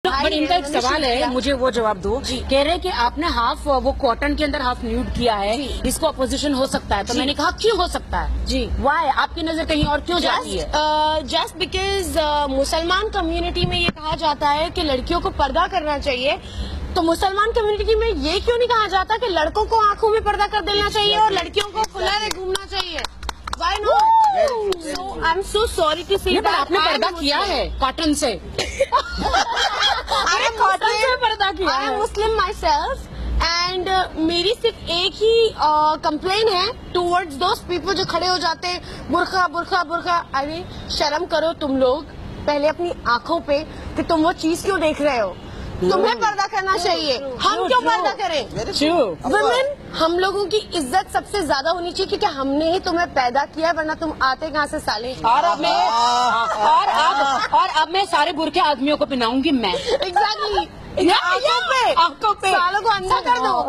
But इनका एक सवाल है, मुझे वो जवाब दो। कह रहे कि आपने हाफ वो कॉटन के अंदर हाफ न्यूड किया है, इसको अपोजिशन हो सकता है। तो मैंने कहा क्यों हो सकता है जी, वाई, आपकी नजर कहीं और क्यों जाती है? जस्ट बिकॉज मुसलमान कम्युनिटी में ये कहा जाता है कि लड़कियों को पर्दा करना चाहिए, तो मुसलमान कम्युनिटी में ये क्यों नहीं कहा जाता कि लड़कों को आंखों में पर्दा कर देना चाहिए और लड़कियों को खुला में घूमना चाहिए? Why not? So I'm so sorry to say that. आपने पर्दा किया है कॉटन से। अरे कॉटन से पर्दा किया है। I am Muslim myself and मेरी सिर्फ एक ही कंप्लेन है towards those people जो खड़े हो जाते हैं बुर्खा बुर्खा बुर्खा। I mean शर्म करो तुम लोग पहले अपनी आंखों पे कि तुम वो चीज क्यों देख रहे हो। तुम्हें पर्दा करना चाहिए, हम क्यों पर्दा करें? वुमेन, हम लोगों की इज्जत सबसे ज्यादा होनी चाहिए क्योंकि हमने ही तुम्हें पैदा किया, वरना तुम आते कहाँ से साले। और अब मैं सारे बुरके आदमियों को पहनाऊंगी मैं। एग्जैक्टली, आंखों पे सालों को अंदर कर दो।